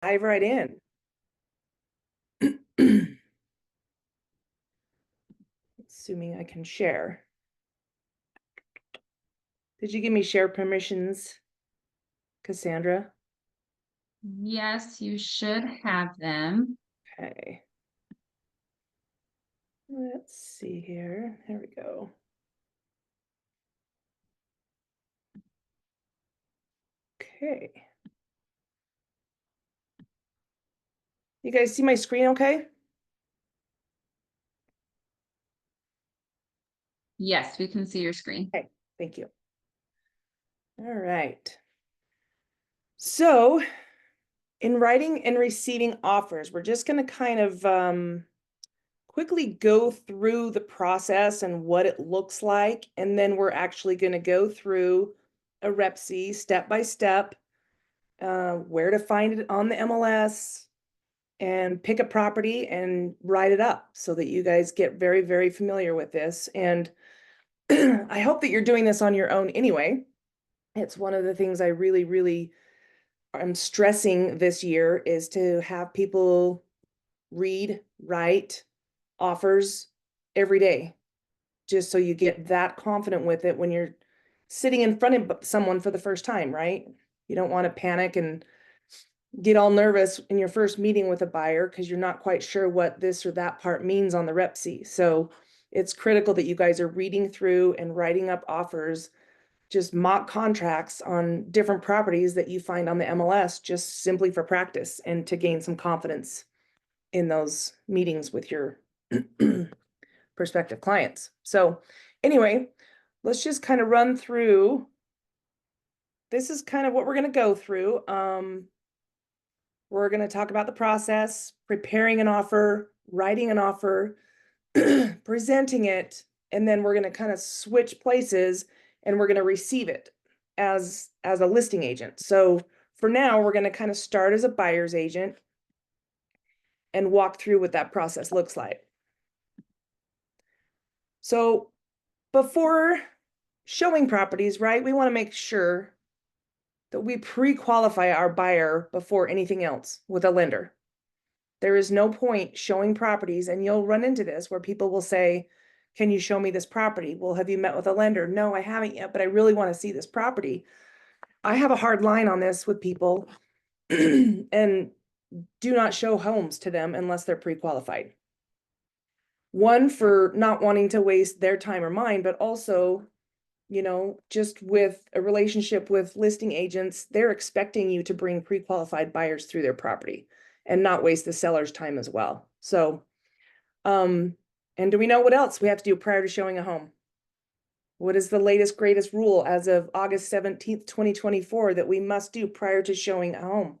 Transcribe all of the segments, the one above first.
dive right in. Assuming I can share. Did you give me share permissions, Cassandra? Yes, you should have them. Okay. Let's see here. There we go. Okay. You guys see my screen okay? Yes, we can see your screen. Okay, thank you. All right. So in writing and receiving offers, we're just going to kind of quickly go through the process and what it looks like. And then we're actually going to go through a REPC step by step, where to find it on the MLS, and pick a property and write it up so that you guys get very, very familiar with this. And I hope that you're doing this on your own anyway. It's one of the things I really, really am stressing this year is to have people read, write offers every day, just so you get that confident with it when you're sitting in front of someone for the first time, right? You don't want to panic and get all nervous in your first meeting with a buyer because you're not quite sure what this or that part means on the REPC. So it's critical that you guys are reading through and writing up offers, just mock contracts on different properties that you find on the MLS, just simply for practice and to gain some confidence in those meetings with your prospective clients. So anyway, let's just kind of run through. This is kind of what we're going to go through. We're going to talk about the process, preparing an offer, writing an offer, presenting it, and then we're going to kind of switch places and we're going to receive it as a listing agent. So for now, we're going to kind of start as a buyer's agent and walk through what that process looks like. So before showing properties, right, we want to make sure that we pre-qualify our buyer before anything else with a lender. There is no point showing properties, and you'll run into this where people will say, can you show me this property? Well, have you met with a lender? No, I haven't yet, but I really want to see this property. I have a hard line on this with people and do not show homes to them unless they're pre-qualified. One, for not wanting to waste their time or mine, but also, you know, just with a relationship with listing agents, they're expecting you to bring pre-qualified buyers through their property and not waste the seller's time as well. So, and do we know what else we have to do prior to showing a home? What is the latest, greatest rule as of August 17th, 2024 that we must do prior to showing a home?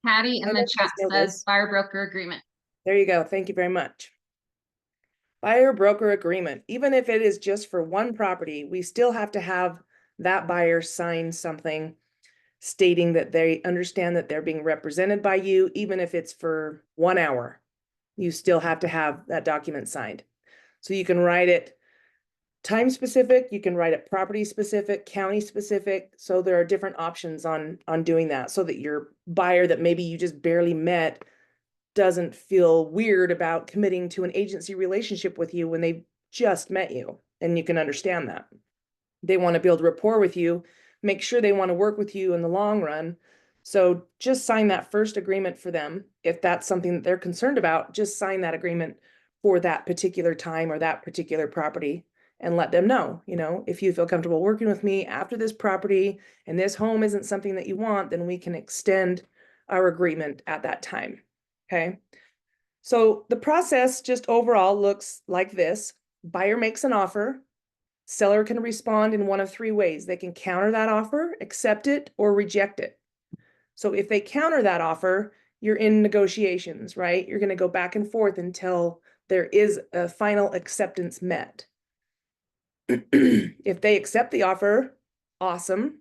Patty I in know the you chat guys know says this. buyer broker agreement. There you go. Thank you very much. Buyer broker agreement. Even if it is just for one property, we still have to have that buyer sign something stating that they understand that they're being represented by you, even if it's for 1 hour. You still have to have that document signed. So you can write it time specific, you can write it property specific, county specific. So there are different options on doing that so that your buyer that maybe you just barely met doesn't feel weird about committing to an agency relationship with you when they just met you, and you can understand that. They want to build rapport with you, make sure they want to work with you in the long run. So just sign that first agreement for them. If that's something that they're concerned about, just sign that agreement for that particular time or that particular property and let them know, you know, if you feel comfortable working with me after this property and this home isn't something that you want, then we can extend our agreement at that time. Okay. So the process just overall looks like this. Buyer makes an offer. Seller can respond in one of three ways. They can counter that offer, accept it, or reject it. So if they counter that offer, you're in negotiations, right? You're going to go back and forth until there is a final acceptance met. If they accept the offer, awesome.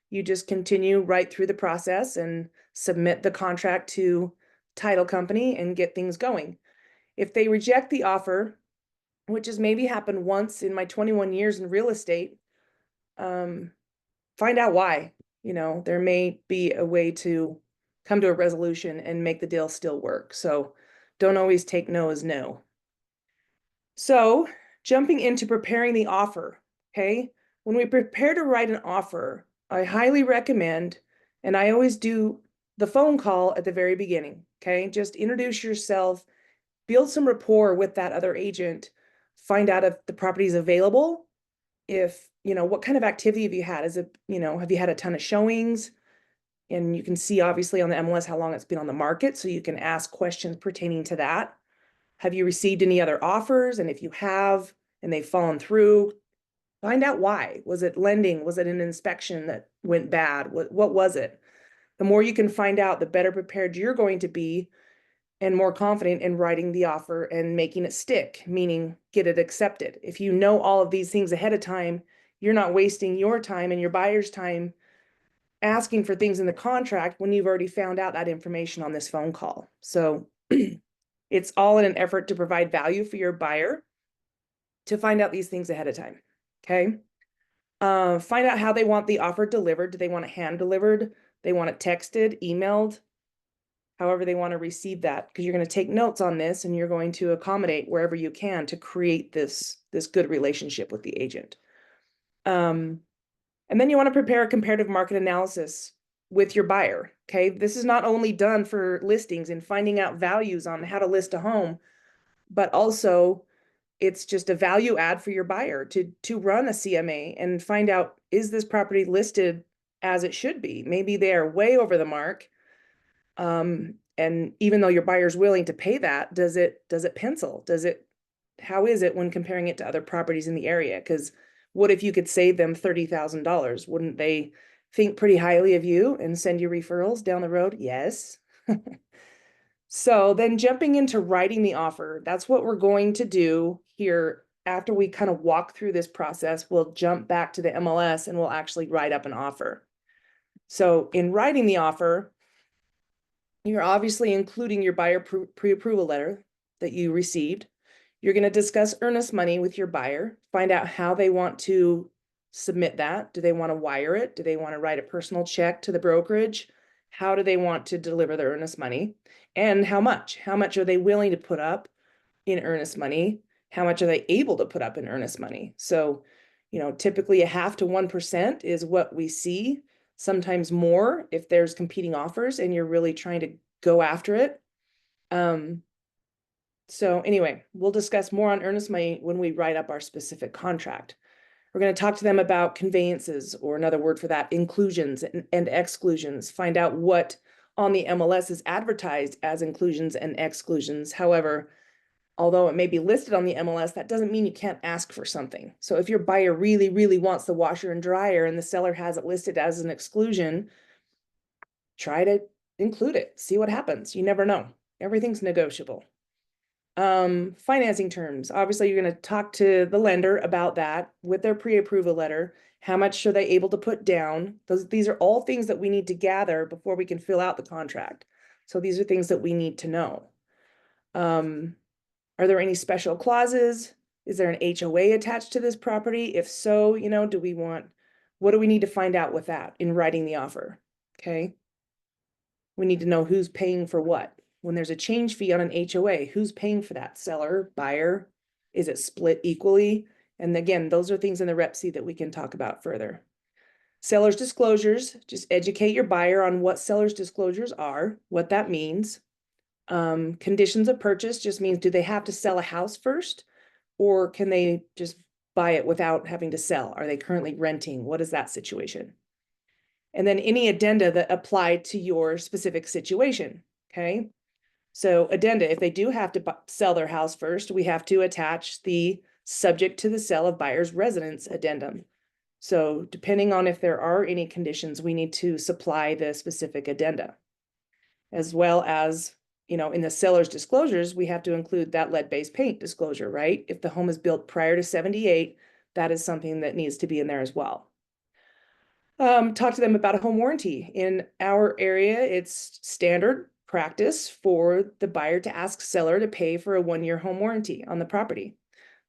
You just continue right through the process and submit the contract to title company and get things going. If they reject the offer, which has maybe happened once in my 21 years in real estate. Find out why. There may be a way to come to a resolution and make the deal still work. So don't always take no as no. So jumping into preparing the offer, okay? When we prepare to write an offer, I highly recommend, and I always do the phone call at the very beginning, okay? Just introduce yourself, build some rapport with that other agent, find out if the property is available, if, what kind of activity have you had? Is it, have you had a ton of showings? And you can see obviously on the MLS how long it's been on the market, so you can ask questions pertaining to that. Have you received any other offers? And if you have, and they've fallen through, find out why. Was it lending? Was it an inspection that went bad? What was it? The more you can find out, the better prepared you're going to be and more confident in writing the offer and making it stick, meaning get it accepted. If you know all of these things ahead of time, you're not wasting your time and your buyer's time asking for things in the contract when you've already found out that information on this phone call. So it's all in an effort to provide value for your buyer to find out these things ahead of time. Okay. Find out how they want the offer delivered. Do they want it hand delivered? They want it texted, emailed, however they want to receive that, because you're going to take notes on this and you're going to accommodate wherever you can to create this good relationship with the agent. And then you want to prepare a comparative market analysis with your buyer. Okay. This is not only done for listings and finding out values on how to list a home, but also it's just a value add for your buyer to run a CMA and find out, is this property listed as it should be? Maybe they are way over the mark. And even though your buyer's willing to pay that, does it pencil? How is it when comparing it to other properties in the area? Because what if you could save them $30,000? Wouldn't they think pretty highly of you and send you referrals down the road? Yes. So then jumping into writing the offer, that's what we're going to do here. After we kind of walk through this process, we'll jump back to the MLS and we'll actually write up an offer. So in writing the offer, you're obviously including your buyer pre-approval letter that you received. You're going to discuss earnest money with your buyer, find out how they want to submit that. Do they want to wire it? Do they want to write a personal check to the brokerage? How do they want to deliver their earnest money? And how much? How much are they willing to put up in earnest money? How much are they able to put up in earnest money? So, typically a 0.5% to 1% is what we see, sometimes more if there's competing offers and you're really trying to go after it. So anyway, we'll discuss more on earnest money when we write up our specific contract. We're going to talk to them about conveyances, or another word for that, inclusions and exclusions. Find out what on the MLS is advertised as inclusions and exclusions. However, although it may be listed on the MLS, that doesn't mean you can't ask for something. So if your buyer really, really wants the washer and dryer and the seller has it listed as an exclusion, try to include it. See what happens. You never know. Everything's negotiable. Financing terms. Obviously, you're going to talk to the lender about that with their pre-approval letter. How much are they able to put down? These are all things that we need to gather before we can fill out the contract. So these are things that we need to know. Are there any special clauses? Is there an HOA attached to this property? If so, what do we need to find out with that in writing the offer? Okay. We need to know who's paying for what. When there's a change fee on an HOA, who's paying for that? Seller, buyer? Is it split equally? And again, those are things in the rep sheet that we can talk about further. Seller's disclosures, just educate your buyer on what seller's disclosures are, what that means. Conditions of purchase just means, do they have to sell a house first, or can they just buy it without having to sell? Are they currently renting? What is that situation? And then any addenda that apply to your specific situation, okay? So addenda, if they do have to sell their house first, we have to attach the subject to the sale of buyer's residence addendum. So depending on if there are any conditions, we need to supply the specific addenda. As well as, in the seller's disclosures, we have to include that lead-based paint disclosure, right? If the home is built prior to 78, that is something that needs to be in there as well. Talk to them about a home warranty. In our area, it's standard practice for the buyer to ask seller to pay for a 1-year home warranty on the property.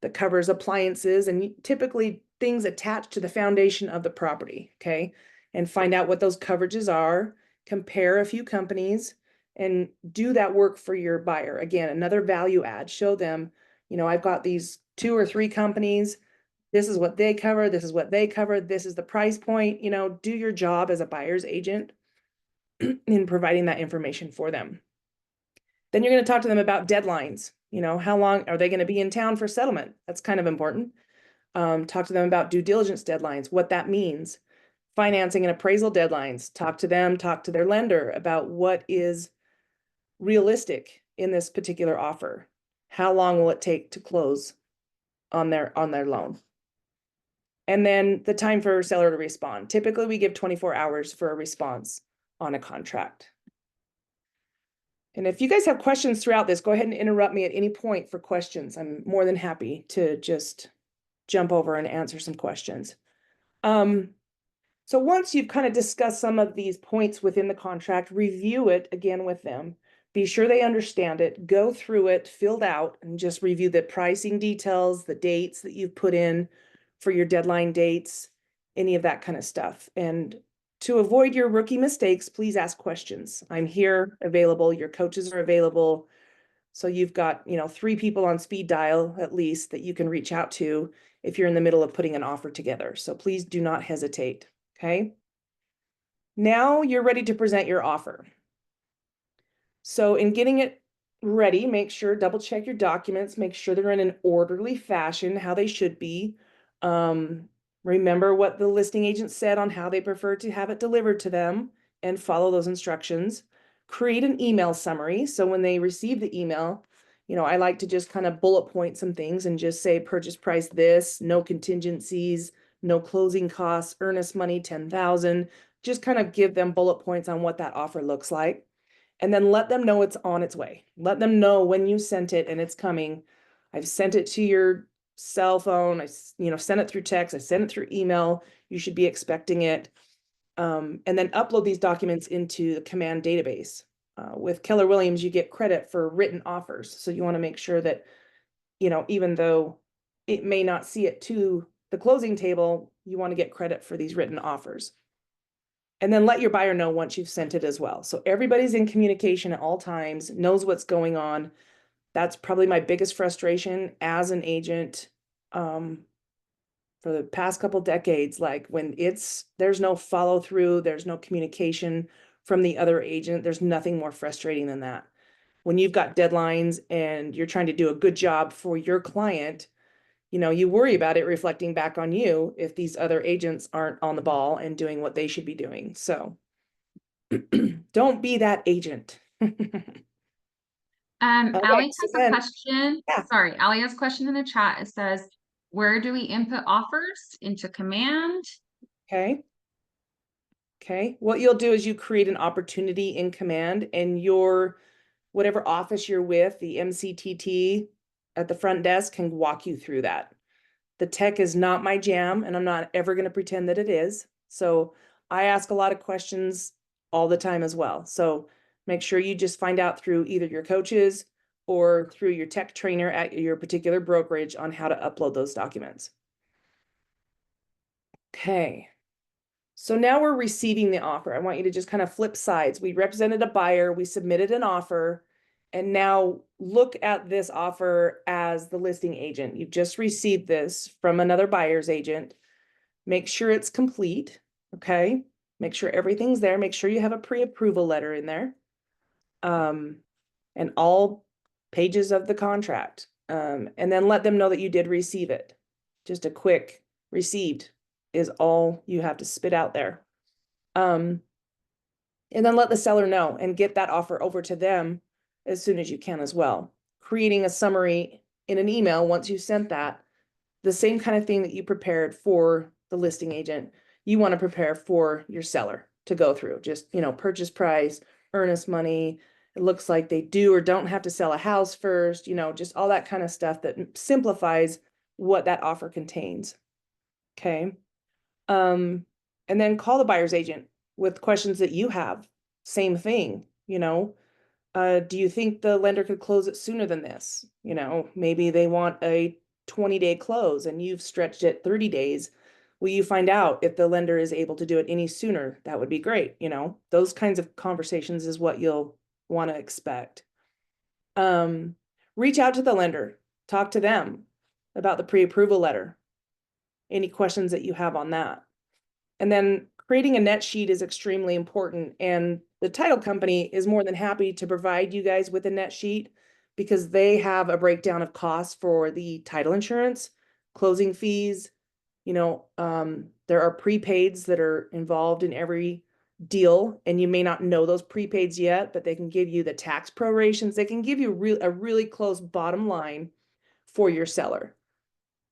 that covers appliances and typically things attached to the foundation of the property, okay? And find out what those coverages are, compare a few companies, and do that work for your buyer. Again, another value add. Show them, I've got these 2 or 3 companies. This is what they cover. This is what they cover. This is the price point. Do your job as a buyer's agent in providing that information for them. Then you're going to talk to them about deadlines. How long are they going to be in town for settlement? That's kind of important. Talk to them about due diligence deadlines, what that means. Financing and appraisal deadlines. Talk to them, talk to their lender about what is realistic in this particular offer. How long will it take to close on their loan? And then the time for a seller to respond. Typically, we give 24 hours for a response on a contract. And if you guys have questions throughout this, go ahead and interrupt me at any point for questions. I'm more than happy to just jump over and answer some questions. So once you've kind of discussed some of these points within the contract, review it again with them. Be sure they understand it, go through it, filled out, and just review the pricing details, the dates that you've put in for your deadline dates, any of that kind of stuff. And to avoid your rookie mistakes, please ask questions. I'm here available. Your coaches are available. So you've got, 3 people on speed dial at least that you can reach out to if you're in the middle of putting an offer together. So please do not hesitate. Okay. Now you're ready to present your offer. So in getting it ready, make sure, double check your documents, make sure they're in an orderly fashion, how they should be. Remember what the listing agent said on how they prefer to have it delivered to them and follow those instructions. Create an email summary. So when they receive the email, I like to just kind of bullet point some things and just say purchase price this, no contingencies, no closing costs, earnest money, 10,000. Just kind of give them bullet points on what that offer looks like. And then let them know it's on its way. Let them know when you sent it and it's coming. I've sent it to your cell phone. I sent it through text. I sent it through email. You should be expecting it. And then upload these documents into the command database. With Keller Williams, you get credit for written offers. So you want to make sure that, even though it may not see it to the closing table, you want to get credit for these written offers. And then let your buyer know once you've sent it as well. So everybody's in communication at all times, knows what's going on. That's probably my biggest frustration as an agent for the past couple decades. Like when there's no follow through, there's no communication from the other agent. There's nothing more frustrating than that. When you've got deadlines and you're trying to do a good job for your client, you worry about it reflecting back on you if these other agents aren't on the ball and doing what they should be doing. So don't be that agent. Okay, Allie so has a then, question. yeah, Sorry, Allie has a question in the chat. It says, where do we input offers? Into command? okay. Okay, what you'll do is you create an opportunity in command and whatever office you're with, the MCTT at the front desk can walk you through that. The tech is not my jam, and I'm not ever going to pretend that it is. So I ask a lot of questions all the time as well. So make sure you just find out through either your coaches or through your tech trainer at your particular brokerage on how to upload those documents. Okay. So now we're receiving the offer. I want you to just kind of flip sides. We represented a buyer, we submitted an offer, and now look at this offer as the listing agent. You've just received this from another buyer's agent. Make sure it's complete, okay? Make sure everything's there. Make sure you have a pre-approval letter in there. And all pages of the contract. And then let them know that you did receive it. Just a quick received is all you have to spit out there. And then let the seller know and get that offer over to them as soon as you can as well. Creating a summary in an email once you sent that, the same kind of thing that you prepared for the listing agent, you want to prepare for your seller to go through. Just, purchase price, earnest money. It looks like they do or don't have to sell a house first, just all that kind of stuff that simplifies what that offer contains. Okay. And then call the buyer's agent with questions that you have. Same thing, do you think the lender could close it sooner than this? Maybe they want a 20-day close and you've stretched it 30 days. Will you find out if the lender is able to do it any sooner? That would be great. Those kinds of conversations is what you'll want to expect. Reach out to the lender, talk to them about the pre-approval letter, any questions that you have on that. And then creating a net sheet is extremely important. And the title company is more than happy to provide you guys with a net sheet because they have a breakdown of costs for the title insurance, closing fees. There are prepaids that are involved in every deal, and you may not know those prepaids yet, but they can give you the tax prorations. They can give you a really close bottom line for your seller.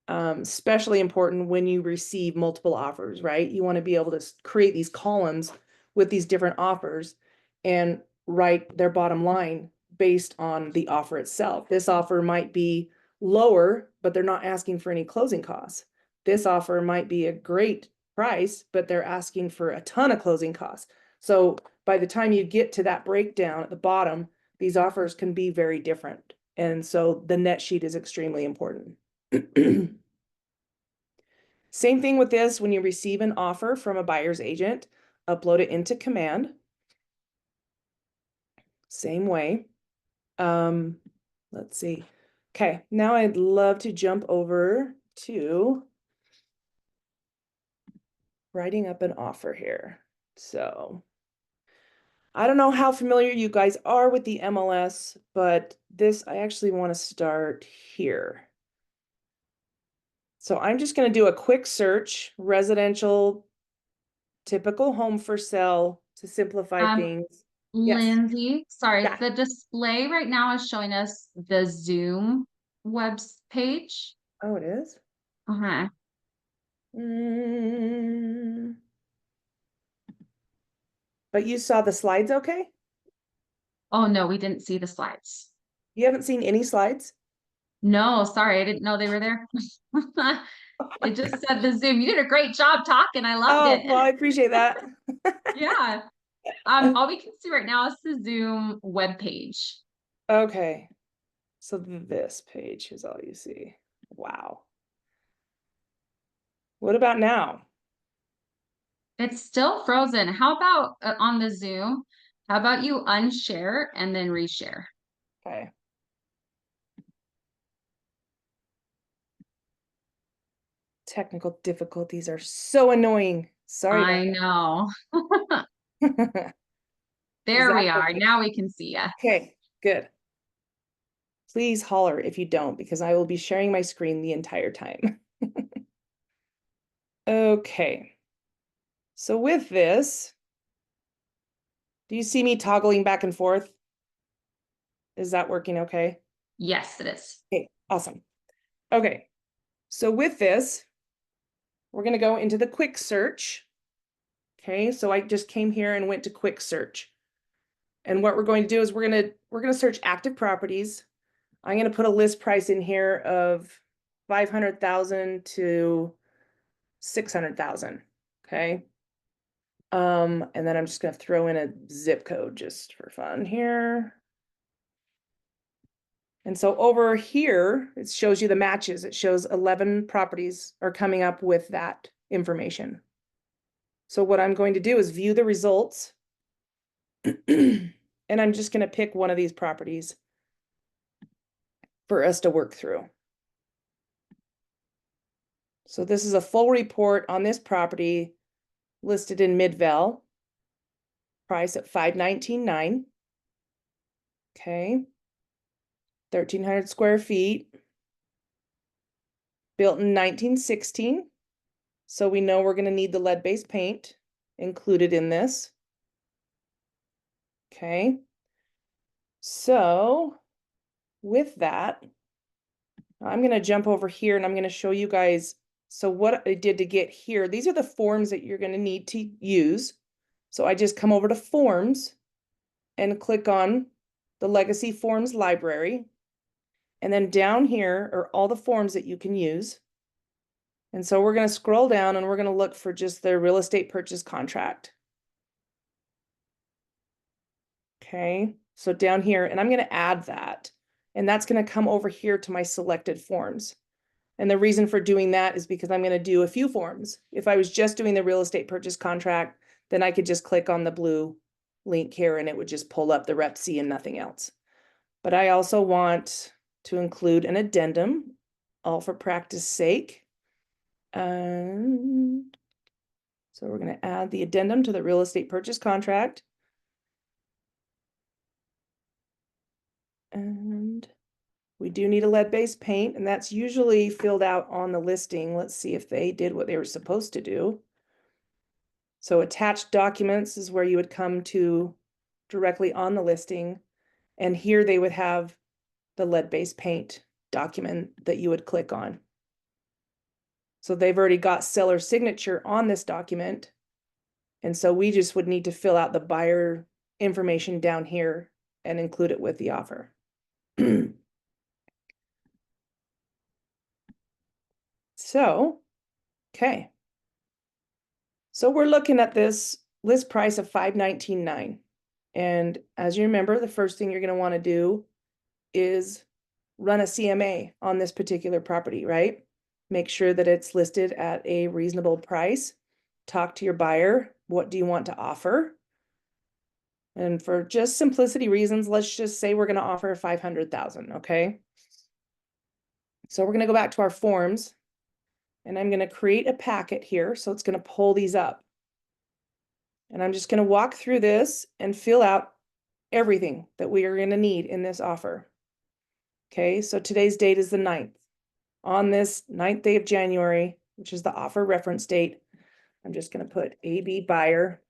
Especially important when you receive multiple offers, right? You want to be able to create these columns with these different offers and write their bottom line based on the offer itself. This offer might be lower, but they're not asking for any closing costs. This offer might be a great price, but they're asking for a ton of closing costs. So by the time you get to that breakdown at the bottom, these offers can be very different. And so the net sheet is extremely important. Same thing with this. When you receive an offer from a buyer's agent, upload it into Command. Same way. Let's see. Okay, now I'd love to jump over to writing up an offer here. So I don't know how familiar you guys are with the MLS, but I actually want to start here. So I'm just going to do a quick search, residential, typical home for sale to simplify things. Yes. Lindsey, sorry, Yeah. the display right now is showing us the Zoom webs page. Oh, it is? Uh-huh. But you saw the slides okay? Oh no, we didn't see the slides. You haven't seen any slides? No, sorry, I didn't know they were there. It just said the Zoom. You did a great job talking. I loved Oh, it. well, I appreciate that. Yeah. All we can see right now is the Zoom web page. Okay. So this page is all you see. Wow. What about now? It's still frozen. How about on the Zoom? How about you unshare and then reshare? Okay. Technical difficulties are so annoying. Sorry about I know. that. Is There that we are. okay? Now we can see you. Okay, good. Please holler if you don't, because I will be sharing my screen the entire time. Okay. So with this, do you see me toggling back and forth? Is that working okay? Yes, it is. Okay, awesome. Okay, so with this, we're going to go into the quick search. Okay, so I just came here and went to quick search. And what we're going to do is we're going to search active properties. I'm going to put a list price in here of 500,000 to 600,000. Okay. And then I'm just going to throw in a zip code just for fun here. And so over here, it shows you the matches. It shows 11 properties are coming up with that information. So what I'm going to do is view the results. And I'm just going to pick one of these properties for us to work through. So this is a full report on this property listed in Midvale. Price at $519,900. Okay. 1,300 square feet. Built in 1916. So we know we're going to need the lead-based paint included in this. Okay. So with that, I'm going to jump over here and I'm going to show you guys. So what I did to get here, these are the forms that you're going to need to use. So I just come over to Forms and click on the Legacy Forms library. And then down here are all the forms that you can use. And so we're going to scroll down and we're going to look for just the real estate purchase contract. Okay, so down here, and I'm going to add that. And that's going to come over here to my selected forms. And the reason for doing that is because I'm going to do a few forms. If I was just doing the real estate purchase contract, then I could just click on the blue link here and it would just pull up the Rep C and nothing else. But I also want to include an addendum, all for practice sake. So we're going to add the addendum to the real estate purchase contract. And we do need a lead-based paint, and that's usually filled out on the listing. Let's see if they did what they were supposed to do. So attached documents is where you would come to directly on the listing. And here they would have the lead-based paint document that you would click on. So they've already got seller signature on this document. And so we just would need to fill out the buyer information down here and include it with the offer. So, okay. So we're looking at this list price of $519,900. And as you remember, the first thing you're going to want to do is run a CMA on this particular property, right? Make sure that it's listed at a reasonable price. Talk to your buyer. What do you want to offer? And for just simplicity reasons, let's just say we're going to offer $500,000, okay? So we're going to go back to our forms. And I'm going to create a packet here. So it's going to pull these up. And I'm just going to walk through this and fill out everything that we are going to need in this offer. Okay, so today's date is the 9th. On this 9th day of January, which is the offer reference date, I'm just going to put AB buyer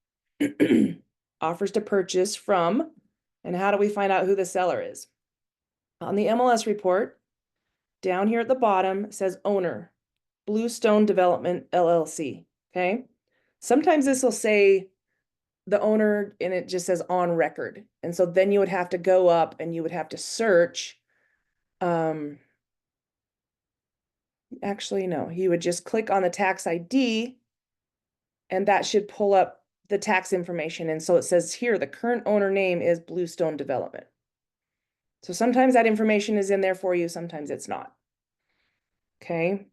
offers to purchase from, and how do we find out who the seller is? On the MLS report, down here at the bottom, it says owner. Bluestone Development LLC, okay? Sometimes this will say the owner and it just says on record. And so then you would have to go up and you would have to search. Actually, no, you would just click on the tax ID and that should pull up the tax information. And so it says here, the current owner name is Bluestone Development. So sometimes that information is in there for you, sometimes it's not. Okay.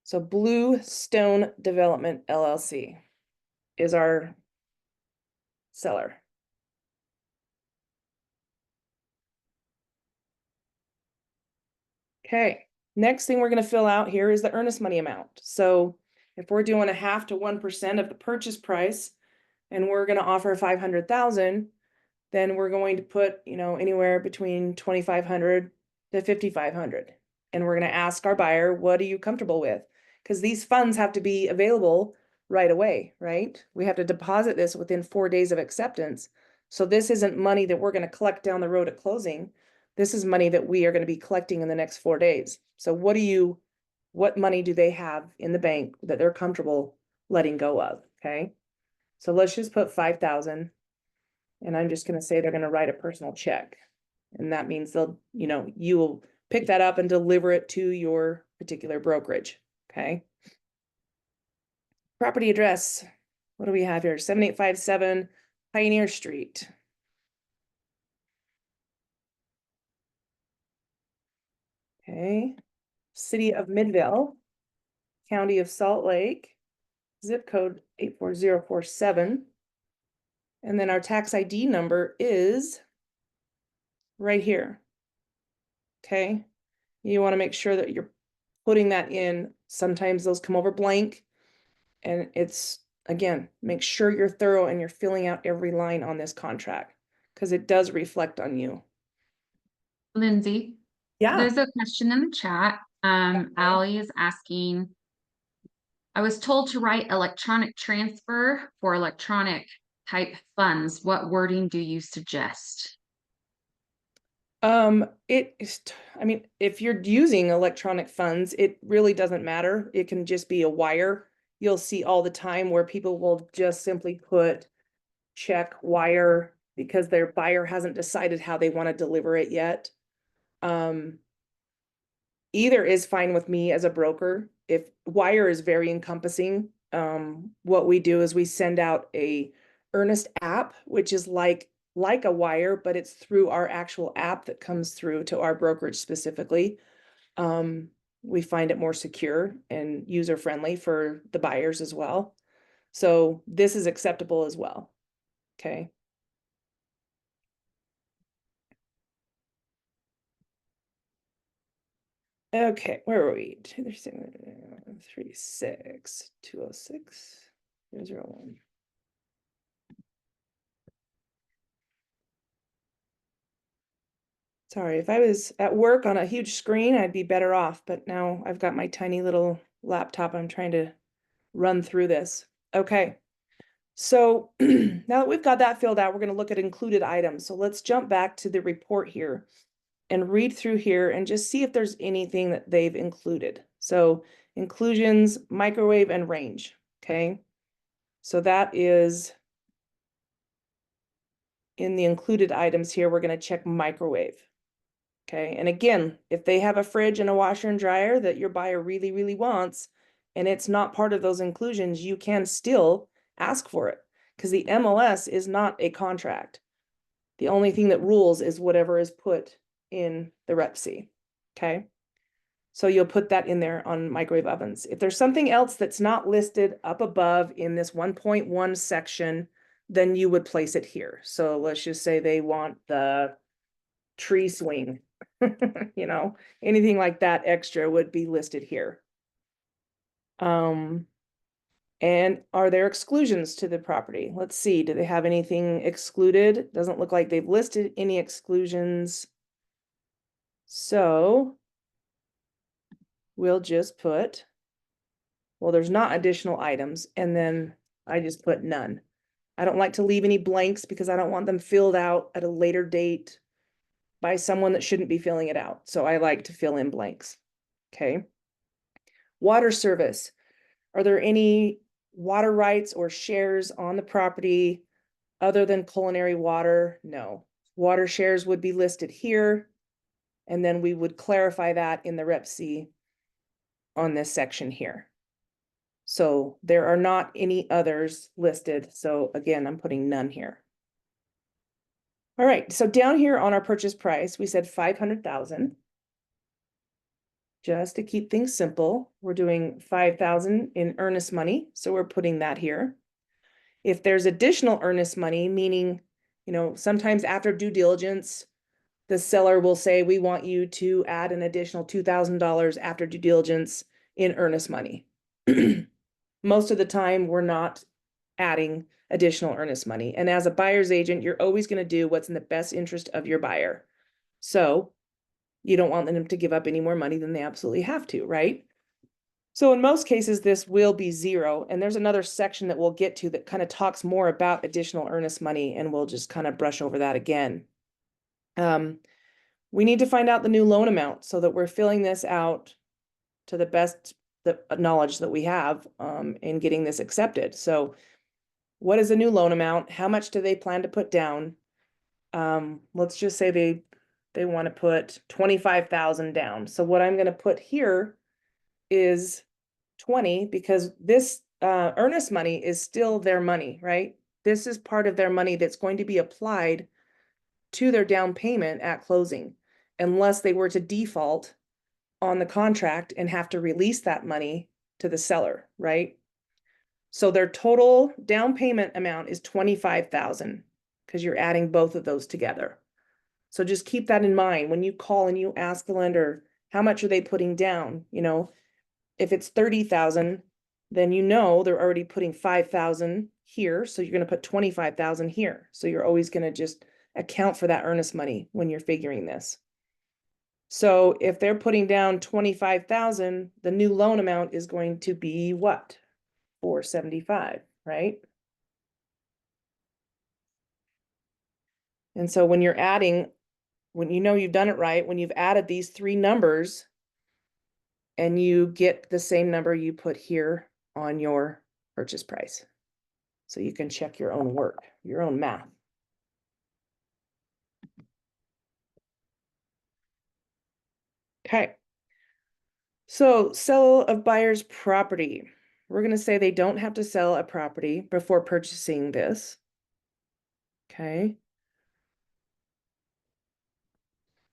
So Bluestone Development LLC is our seller. Okay, next thing we're going to fill out here is the earnest money amount. So if we're doing 0.5 to 1% of the purchase price and we're going to offer 500,000, then we're going to put, anywhere between 2,500 to 5,500. And we're going to ask our buyer, what are you comfortable with? Because these funds have to be available right away, right? We have to deposit this within 4 days of acceptance. So this isn't money that we're going to collect down the road at closing. This is money that we are going to be collecting in the next 4 days. So what money do they have in the bank that they're comfortable letting go of? Okay. So let's just put 5,000. And I'm just going to say they're going to write a personal check. And that means you will pick that up and deliver it to your particular brokerage. Okay. Property address. What do we have here? 7857 Pioneer Street. Okay. City of Midvale, County of Salt Lake, zip code 84047. And then our tax ID number is right here. Okay. You want to make sure that you're putting that in. Sometimes those come over blank. And it's, again, make sure you're thorough and you're filling out every line on this contract because it does reflect on you. Lindsay, Yeah. there's a question in the chat. Allie is asking, I was told to write electronic transfer for electronic type funds. What wording do you suggest? If you're using electronic funds, it really doesn't matter. It can just be a wire. You'll see all the time where people will just simply put check wire because their buyer hasn't decided how they want to deliver it yet. Either is fine with me as a broker. If wire is very encompassing, what we do is we send out a earnest app, which is like a wire, but it's through our actual app that comes through to our brokerage specifically. we find it more secure and user-friendly for the buyers as well. So this is acceptable as well, okay? Okay, where are we? 236, 206, 001. Sorry, if I was at work on a huge screen, I'd be better off, but now I've got my tiny little laptop. I'm trying to run through this. Okay, so now that we've got that filled out, we're going to look at included items. So let's jump back to the report here and read through here and just see if there's anything that they've included. So inclusions, microwave, and range, okay? So that is in the included items here, we're going to check microwave. Okay, and again, if they have a fridge and a washer and dryer that your buyer really, really wants, and it's not part of those inclusions, you can still ask for it because the MLS is not a contract. The only thing that rules is whatever is put in the Rep C. Okay, so you'll put that in there on microwave ovens. If there's something else that's not listed up above in this 1.1 section, then you would place it here. So let's just say they want the tree swing. You know, anything like that extra would be listed here. And are there exclusions to the property? Let's see, do they have anything excluded? Doesn't look like they've listed any exclusions. So we'll just put, well, there's not additional items, and then I just put none. I don't like to leave any blanks because I don't want them filled out at a later date by someone that shouldn't be filling it out. So I like to fill in blanks. Okay. Water service. Are there any water rights or shares on the property other than culinary water? No. Water shares would be listed here. And then we would clarify that in the Rep C on this section here. So there are not any others listed. So again, I'm putting none here. All right, so down here on our purchase price, we said 500,000. Just to keep things simple, we're doing 5,000 in earnest money. So we're putting that here. If there's additional earnest money, meaning, you know, sometimes after due diligence, the seller will say, we want you to add an additional $2,000 after due diligence in earnest money. Most of the time, we're not adding additional earnest money. And as a buyer's agent, you're always going to do what's in the best interest of your buyer. So you don't want them to give up any more money than they absolutely have to, right? So in most cases, this will be zero. And there's another section that we'll get to that kind of talks more about additional earnest money, and we'll just kind of brush over that again. We need to find out the new loan amount so that we're filling this out to the best knowledge that we have in getting this accepted. So what is the new loan amount? How much do they plan to put down? Let's just say they want to put 25,000 down. So what I'm going to put here is 20, because this earnest money is still their money, right? This is part of their money that's going to be applied to their down payment at closing, unless they were to default on the contract and have to release that money to the seller, right? So their total down payment amount is 25,000 because you're adding both of those together. So just keep that in mind when you call and you ask the lender, how much are they putting down? You know, if it's 30,000, then you know they're already putting 5,000 here. So you're going to put 25,000 here. So you're always going to just account for that earnest money when you're figuring this. So if they're putting down 25,000, the new loan amount is going to be what? 475, right? And so when you're adding, when you know you've done it right, when you've added these three numbers and you get the same number you put here on your purchase price. So you can check your own work, your own math. Okay. So sale of buyer's property. We're going to say they don't have to sell a property before purchasing this. Okay.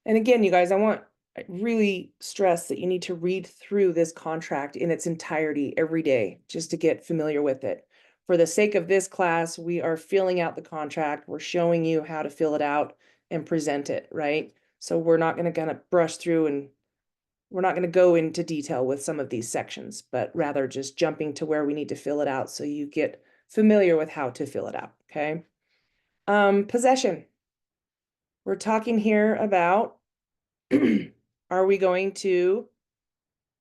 And again, you guys, I want I really stress that you need to read through this contract in its entirety every day just to get familiar with it. For the sake of this class, we are filling out the contract. We're showing you how to fill it out and present it, right? So we're not going to kind of brush through, and we're not going to go into detail with some of these sections, but rather just jumping to where we need to fill it out so you get familiar with how to fill it out, okay? Possession. We're talking here about are we going to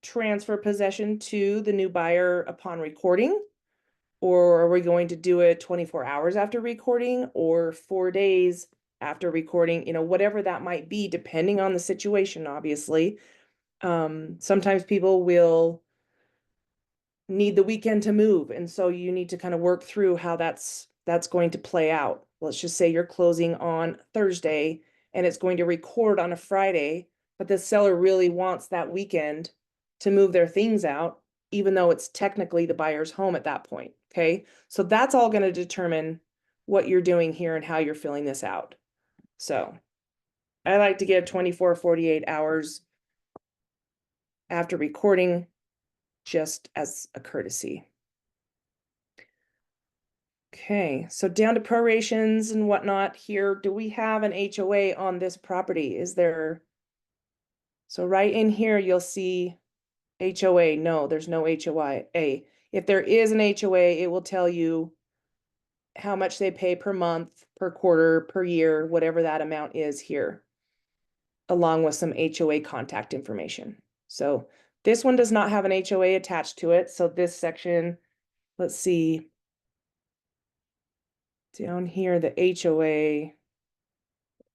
transfer possession to the new buyer upon recording? Or are we going to do it 24 hours after recording or 4 days after recording? You know, whatever that might be, depending on the situation, obviously. Sometimes people will need the weekend to move, and so you need to kind of work through how that's going to play out. Let's just say you're closing on Thursday and it's going to record on a Friday, but the seller really wants that weekend to move their things out, even though it's technically the buyer's home at that point. Okay, so that's all going to determine what you're doing here and how you're filling this out. So I like to give 24, 48 hours after recording, just as a courtesy. Okay, so down to prorations and whatnot here. Do we have an HOA on this property? Is there? So right in here, you'll see HOA. No, there's no HOA. If there is an HOA, it will tell you how much they pay per month, per quarter, per year, whatever that amount is here, along with some HOA contact information. So this one does not have an HOA attached to it. So this section, let's see. Down here, the HOA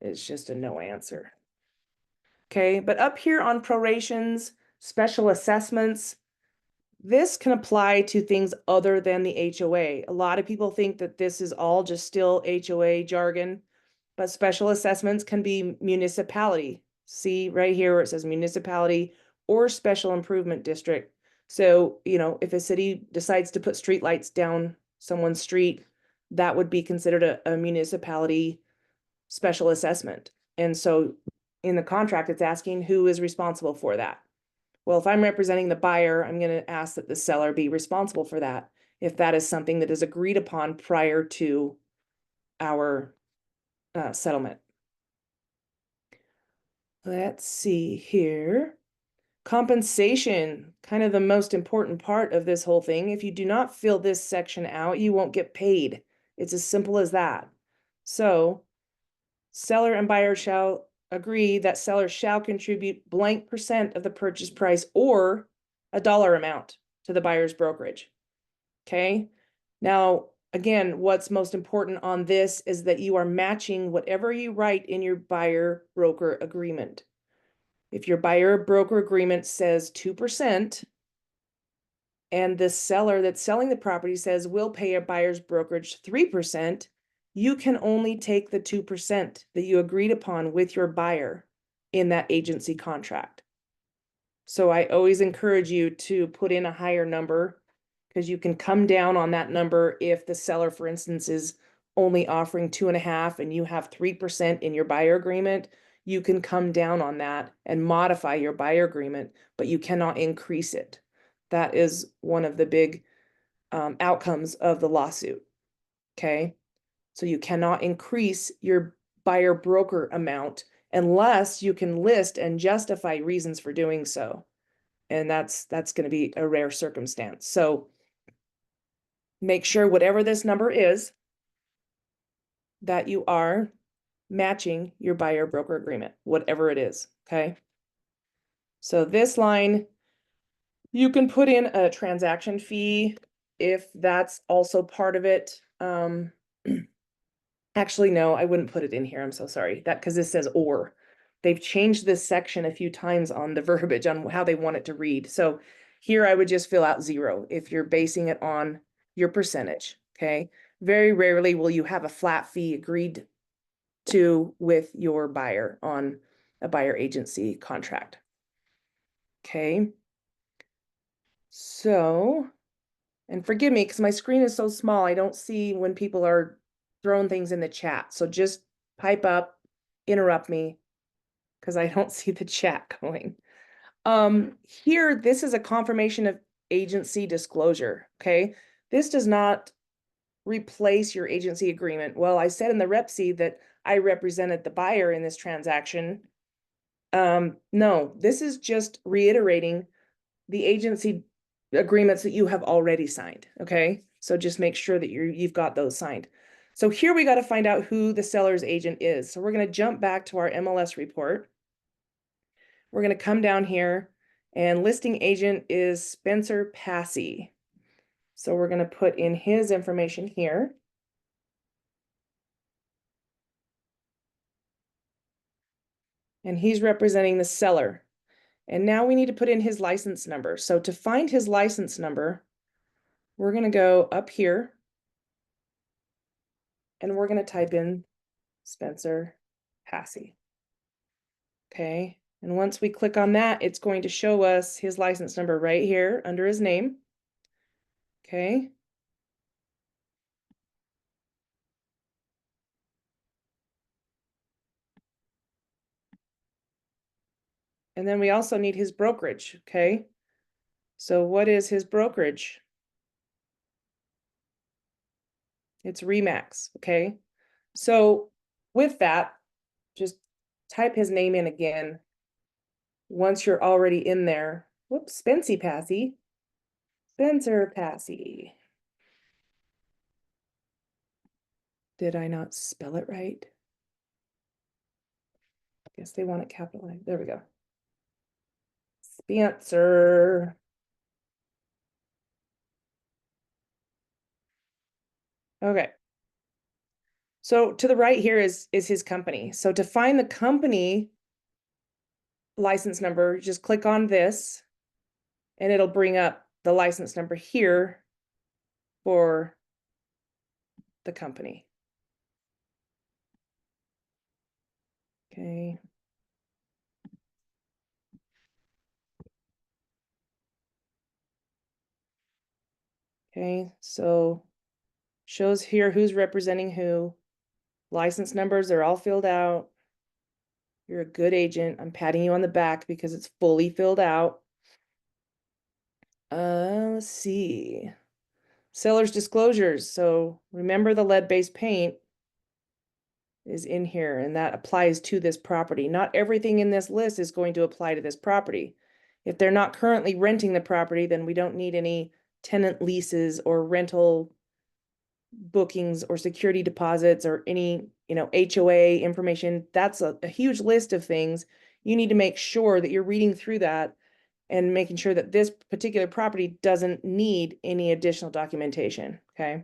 is just a no answer. Okay, but up here on prorations, special assessments, this can apply to things other than the HOA. A lot of people think that this is all just still HOA jargon, but special assessments can be municipality. See right here where it says municipality or special improvement district. So, you know, if a city decides to put streetlights down someone's street, that would be considered a municipality special assessment. And so in the contract, it's asking who is responsible for that. Well, if I'm representing the buyer, I'm going to ask that the seller be responsible for that if that is something that is agreed upon prior to our settlement. Let's see here. Compensation, kind of the most important part of this whole thing. If you do not fill this section out, you won't get paid. It's as simple as that. So seller and buyer shall agree that seller shall contribute blank percent of the purchase price or a dollar amount to the buyer's brokerage. Okay. Now, again, what's most important on this is that you are matching whatever you write in your buyer broker agreement. If your buyer broker agreement says 2%, and the seller that's selling the property says we'll pay a buyer's brokerage 3%, you can only take the 2% that you agreed upon with your buyer in that agency contract. So I always encourage you to put in a higher number, because you can come down on that number if the seller, for instance, is only offering 2.5% and you have 3% in your buyer agreement. You can come down on that and modify your buyer agreement, but you cannot increase it. That is one of the big outcomes of the lawsuit. Okay. So you cannot increase your buyer broker amount unless you can list and justify reasons for doing so. And that's going to be a rare circumstance. So make sure whatever this number is, that you are matching your buyer broker agreement, whatever it is. Okay. So this line, you can put in a transaction fee if that's also part of it. Actually, no, I wouldn't put it in here. I'm so sorry. That because this says or. They've changed this section a few times on the verbiage on how they want it to read. So here I would just fill out 0 if you're basing it on your percentage. Okay. Very rarely will you have a flat fee agreed to with your buyer on a buyer agency contract. Okay. So, and forgive me because my screen is so small, I don't see when people are throwing things in the chat. So just pipe up, interrupt me, because I don't see the chat going. Here, this is a confirmation of agency disclosure, okay? This does not replace your agency agreement. Well, I said in the rep sheet that I represented the buyer in this transaction. No, this is just reiterating the agency agreements that you have already signed, okay? So just make sure that you've got those signed. So here we got to find out who the seller's agent is. So we're going to jump back to our MLS report. We're going to come down here, and listing agent is Spencer Passy. So we're going to put in his information here. And he's representing the seller. And now we need to put in his license number. So to find his license number, we're going to go up here and we're going to type in Spencer Passy. Okay. And once we click on that, it's going to show us his license number right here under his name. Okay. And then we also need his brokerage. Okay. So what is his brokerage? It's Remax. Okay. So with that, just type his name in again. Once you're already in there, whoops, Spencer Passy. Spencer Passy. Did I not spell it right? Guess they want it capitalized. There we go. Spencer. Okay. So to the right here is his company. So to find the company license number, just click on this and it'll bring up the license number here for the company. Okay. Okay, so shows here who's representing who. License numbers are all filled out. You're a good agent. I'm patting you on the back because it's fully filled out. Let's see. Seller's disclosures. So remember the lead-based paint is in here and that applies to this property. Not everything in this list is going to apply to this property. If they're not currently renting the property, then we don't need any tenant leases or rental bookings or security deposits or any, HOA information. That's a huge list of things. You need to make sure that you're reading through that and making sure that this particular property doesn't need any additional documentation, okay?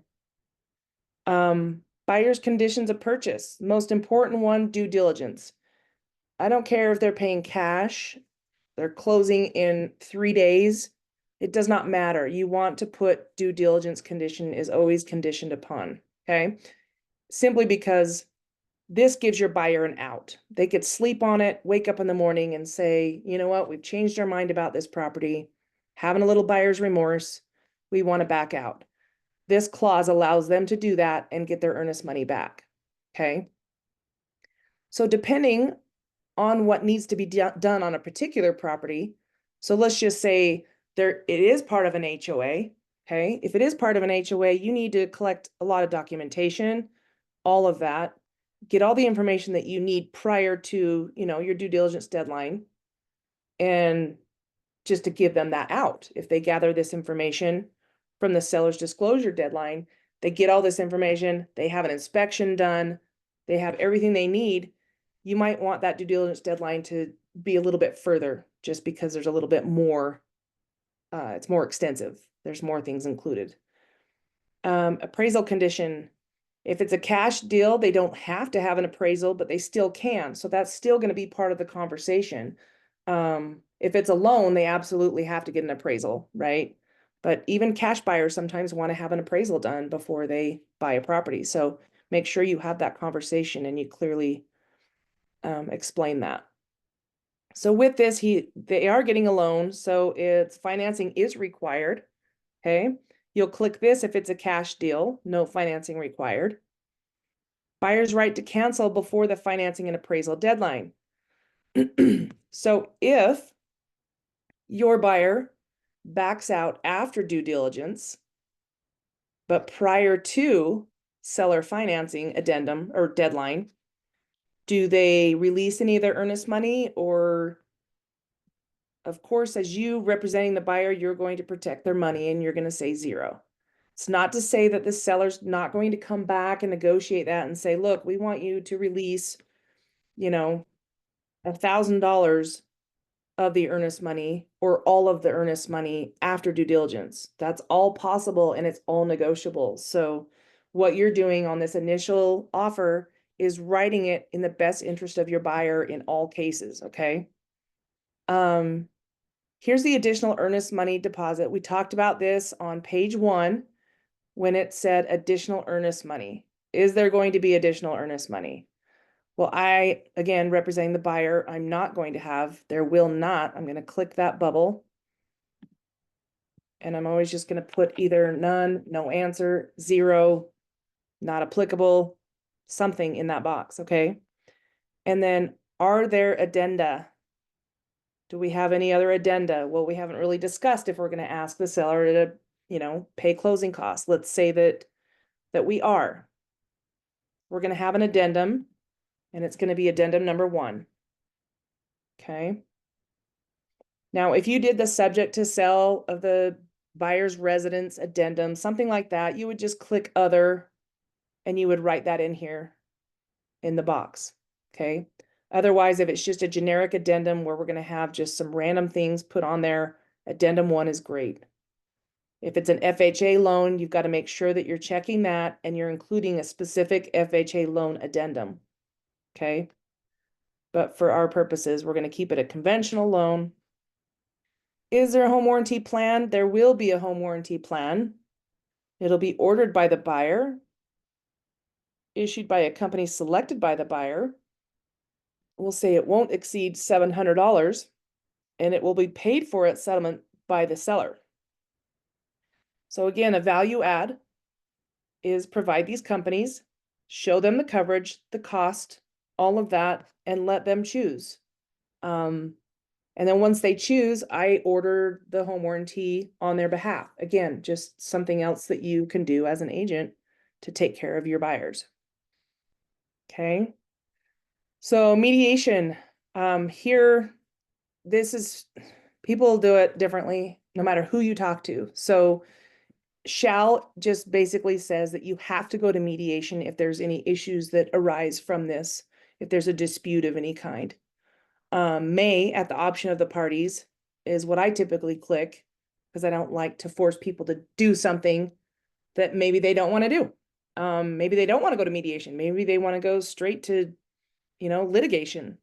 Buyer's conditions of purchase. Most important one, due diligence. I don't care if they're paying cash, they're closing in 3 days. It does not matter. You want to put due diligence condition is always conditioned upon, okay? Simply because this gives your buyer an out. They could sleep on it, wake up in the morning and say, you know what, we've changed our mind about this property, having a little buyer's remorse, we want to back out. This clause allows them to do that and get their earnest money back, okay? So depending on what needs to be done on a particular property, so let's just say it is part of an HOA, okay? If it is part of an HOA, you need to collect a lot of documentation, all of that, get all the information that you need prior to, your due diligence deadline, and just to give them that out. If they gather this information from the seller's disclosure deadline, they get all this information, they have an inspection done, they have everything they need, you might want that due diligence deadline to be a little bit further just because there's a little bit more, it's more extensive. There's more things included. Appraisal condition. If it's a cash deal, they don't have to have an appraisal, but they still can. So that's still going to be part of the conversation. If it's a loan, they absolutely have to get an appraisal, right? But even cash buyers sometimes want to have an appraisal done before they buy a property. So make sure you have that conversation and you clearly explain that. So with this, they are getting a loan, so it's financing is required. Okay, you'll click this if it's a cash deal, no financing required. Buyer's right to cancel before the financing and appraisal deadline. So if your buyer backs out after due diligence, but prior to seller financing addendum or deadline, do they release any of their earnest money? Or, of course, as you representing the buyer, you're going to protect their money and you're going to say 0. It's not to say that the seller's not going to come back and negotiate that and say, look, we want you to release, $1,000 of the earnest money or all of the earnest money after due diligence. That's all possible and it's all negotiable. So what you're doing on this initial offer is writing it in the best interest of your buyer in all cases, okay? Here's the additional earnest money deposit. We talked about this on page 1 when it said additional earnest money. Is there going to be additional earnest money? Well, I, again, representing the buyer, I'm not going to have, there will not. I'm going to click that bubble. And I'm always just going to put either none, no answer, 0, not applicable, something in that box, okay? And then, are there addenda? Do we have any other addenda? Well, we haven't really discussed if we're going to ask the seller to, pay closing costs. Let's say that we are. We're going to have an addendum, and it's going to be addendum number 1. Okay. Now, if you did the subject to sell of the buyer's residence addendum, something like that, you would just click other and you would write that in here in the box. Okay. Otherwise, if it's just a generic addendum where we're going to have just some random things put on there, addendum 1 is great. If it's an FHA loan, you've got to make sure that you're checking that and you're including a specific FHA loan addendum. Okay. But for our purposes, we're going to keep it a conventional loan. Is there a home warranty plan? There will be a home warranty plan. It'll be ordered by the buyer, issued by a company selected by the buyer. We'll say it won't exceed $700, and it will be paid for at settlement by the seller. So again, a value add is provide these companies, show them the coverage, the cost, all of that, and let them choose. And then once they choose, I order the home warranty on their behalf. Again, just something else that you can do as an agent to take care of your buyers. Okay. So mediation, here, people do it differently no matter who you talk to. So shall just basically says that you have to go to mediation if there's any issues that arise from this, if there's a dispute of any kind. May, at the option of the parties, is what I typically click because I don't like to force people to do something that maybe they don't want to do. Maybe they don't want to go to mediation. Maybe they want to go straight to, litigation.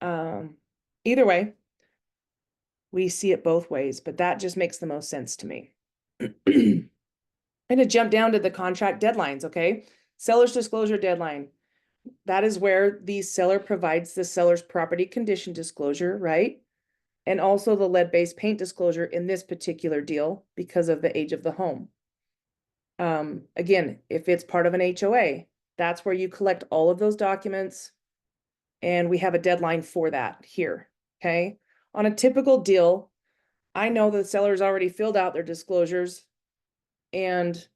Either way, we see it both ways, but that just makes the most sense to me. I'm going to jump down to the contract deadlines, okay? Seller's disclosure deadline. That is where the seller provides the seller's property condition disclosure, right? And also the lead-based paint disclosure in this particular deal because of the age of the home. Again, if it's part of an HOA, that's where you collect all of those documents, and we have a deadline for that here, okay? On a typical deal, I know the seller's already filled out their disclosures and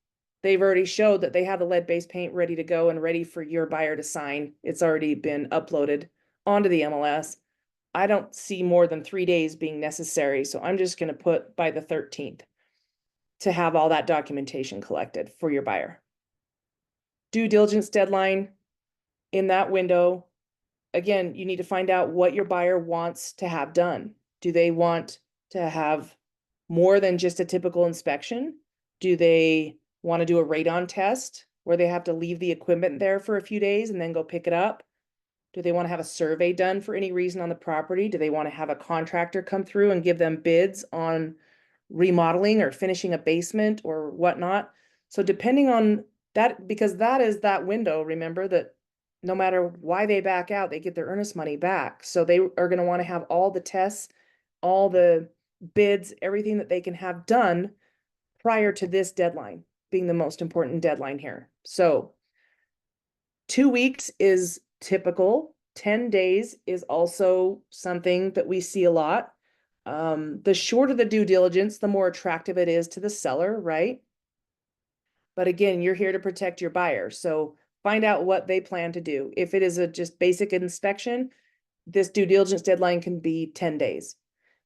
they've already showed that they have the lead-based paint ready to go and ready for your buyer to sign. It's already been uploaded onto the MLS. I don't see more than 3 days being necessary, so I'm just going to put by the 13th to have all that documentation collected for your buyer. Due diligence deadline in that window. Again, you need to find out what your buyer wants to have done. Do they want to have more than just a typical inspection? Do they want to do a radon test where they have to leave the equipment there for a few days and then go pick it up? Do they want to have a survey done for any reason on the property? Do they want to have a contractor come through and give them bids on remodeling or finishing a basement or whatnot? So depending on that, because that is that window, remember that no matter why they back out, they get their earnest money back. So they are going to want to have all the tests, all the bids, everything that they can have done prior to this deadline being the most important deadline here. So 2 weeks is typical 10 days is also something that we see a lot. The shorter the due diligence, the more attractive it is to the seller, right? But again, you're here to protect your buyer. So find out what they plan to do. If it is a just basic inspection, this due diligence deadline can be 10 days.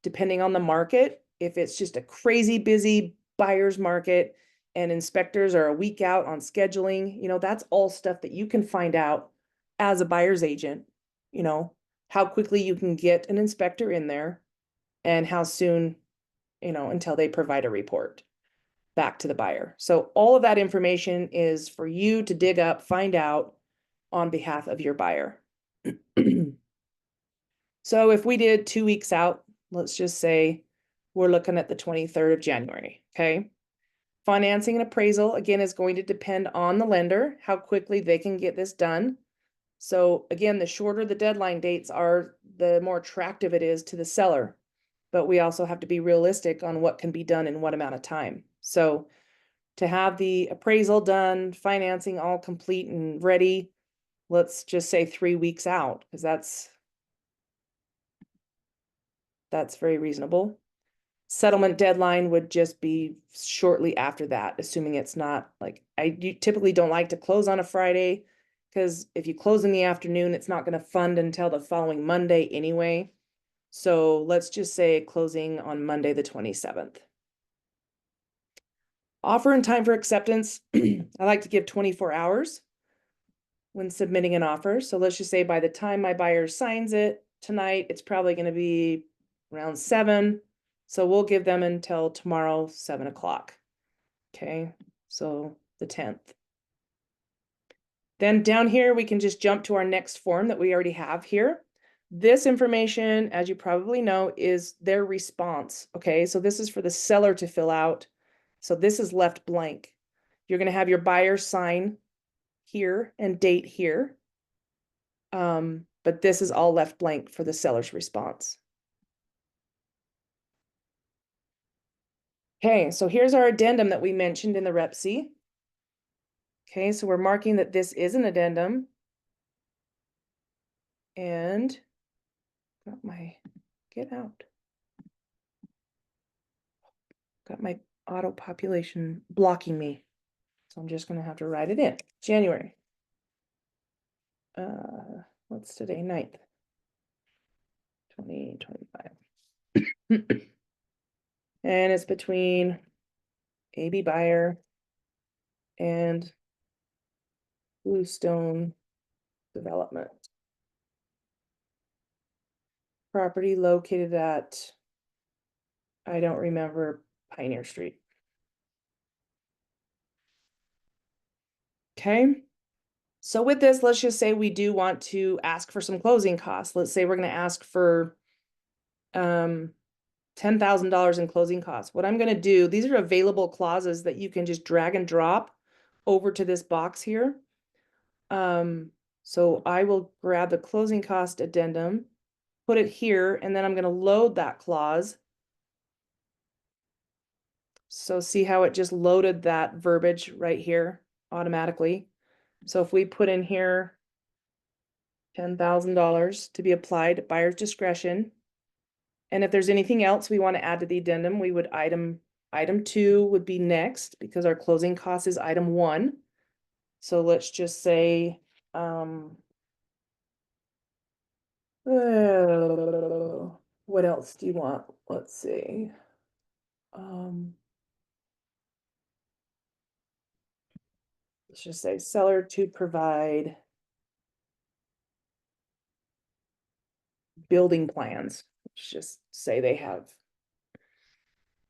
Depending on the market, if it's just a crazy busy buyer's market and inspectors are a week out on scheduling, that's all stuff that you can find out as a buyer's agent, how quickly you can get an inspector in there and how soon, until they provide a report back to the buyer. So all of that information is for you to dig up, find out on behalf of your buyer. So if we did 2 weeks out, let's just say we're looking at the 23rd of January, okay? Financing and appraisal, again, is going to depend on the lender, how quickly they can get this done. So again, the shorter the deadline dates are, the more attractive it is to the seller. But we also have to be realistic on what can be done in what amount of time. So to have the appraisal done, financing all complete and ready, let's just say 3 weeks out, because that's very reasonable. Settlement deadline would just be shortly after that, assuming it's not like, you typically don't like to close on a Friday, because if you close in the afternoon, it's not going to fund until the following Monday anyway. So let's just say closing on Monday, the 27th. Offer and time for acceptance. I like to give 24 hours when submitting an offer. So let's just say by the time my buyer signs it tonight, it's probably going to be around 7. So we'll give them until tomorrow, 7 o'clock. Okay, so the 10th. Then down here, we can just jump to our next form that we already have here. This information, as you probably know, is their response. Okay, so this is for the seller to fill out. So this is left blank. You're going to have your buyer sign here and date here. But this is all left blank for the seller's response. Okay, so here's our addendum that we mentioned in the Rep C. Okay, so we're marking that this is an addendum. And get out. Got my auto population blocking me. So I'm just going to have to write it in. January. What's today? 9th. 2025. And it's between AB Buyer and Bluestone Development. Property located at, I don't remember, Pioneer Street. Okay. So with this, let's just say we do want to ask for some closing costs. Let's say we're going to ask for $10,000 in closing costs. What I'm going to do, these are available clauses that you can just drag and drop over to this box here. So I will grab the closing cost addendum, put it here, and then I'm going to load that clause. So see how it just loaded that verbiage right here automatically. So if we put in here $10,000 to be applied at buyer's discretion, and if there's anything else we want to add to the addendum, we would item 2 would be next, because our closing cost is item 1. So let's just say, what else do you want? Let's see. Let's just say seller to provide building plans. Let's just say they have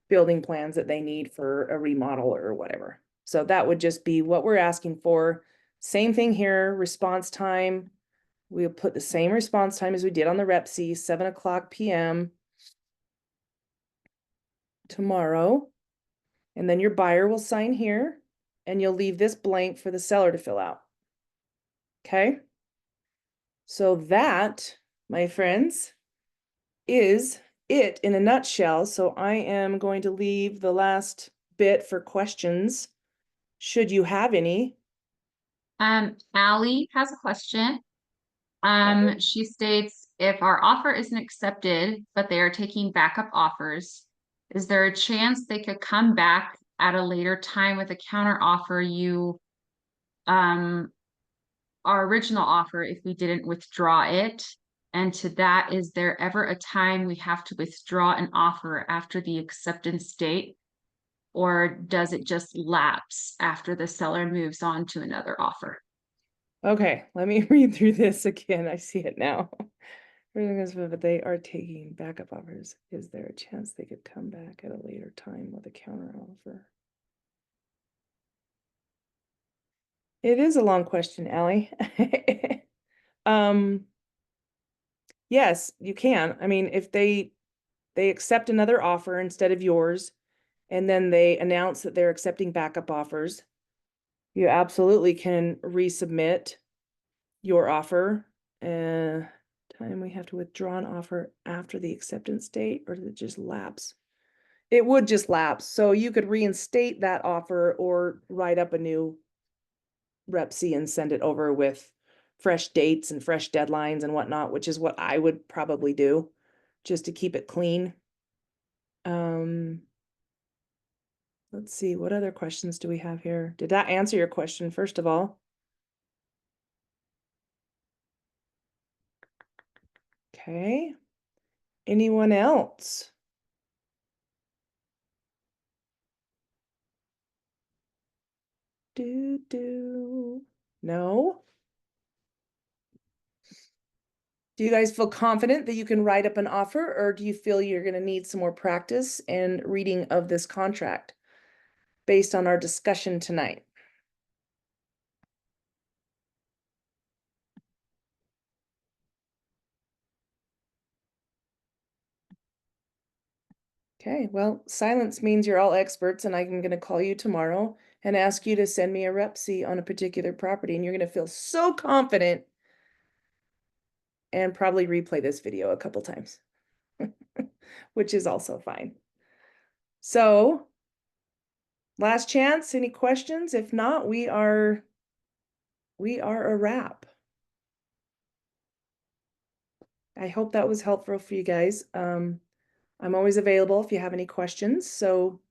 building plans that they need for a remodel or whatever. So that would just be what we're asking for. Same thing here, response time. We'll put the same response time as we did on the Rep C, 7 o'clock p.m. tomorrow. And then your buyer will sign here, and you'll leave this blank for the seller to fill out. Okay? So that, my friends, is it in a nutshell. So I am going to leave the last bit for questions, should you have any. Allie has a question. She states, if our offer isn't accepted, but they are taking backup offers, is there a chance they could come back at a later time with a counter offer our original offer if we didn't withdraw it? And to that, is there ever a time we have to withdraw an offer after the acceptance date? Or does it just lapse after the seller moves on to another offer? Okay, let me read through this again. I see it now. But they are taking backup offers. Is there a chance they could come back at a later time with a counter offer? It is a long question, Allie. Yes, you can. I mean, if they accept another offer instead of yours, and then they announce that they're accepting backup offers, you absolutely can resubmit your offer. Time we have to withdraw an offer after the acceptance date, or does it just lapse? It would just lapse. So you could reinstate that offer or write up a new Rep C and send it over with fresh dates and fresh deadlines and whatnot, which is what I would probably do just to keep it clean. Let's see, what other questions do we have here? Did that answer your question, first of all? Okay. Anyone else? No? Do you guys feel confident that you can write up an offer, or do you feel you're going to need some more practice and reading of this contract based on our discussion tonight? Okay, well, silence means you're all experts, and I'm going to call you tomorrow and ask you to send me a Rep C on a particular property, and you're going to feel so confident and probably replay this video a couple times, which is also fine. So, last chance, any questions? If not, we are a wrap. I hope that was helpful for you guys. I'm always available if you have any questions, so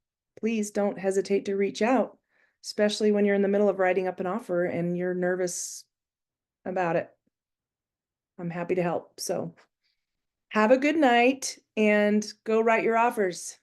please don't hesitate to reach out, especially when you're in the middle of writing up an offer and you're nervous about it. I'm happy to help. So have a good night and go write your offers.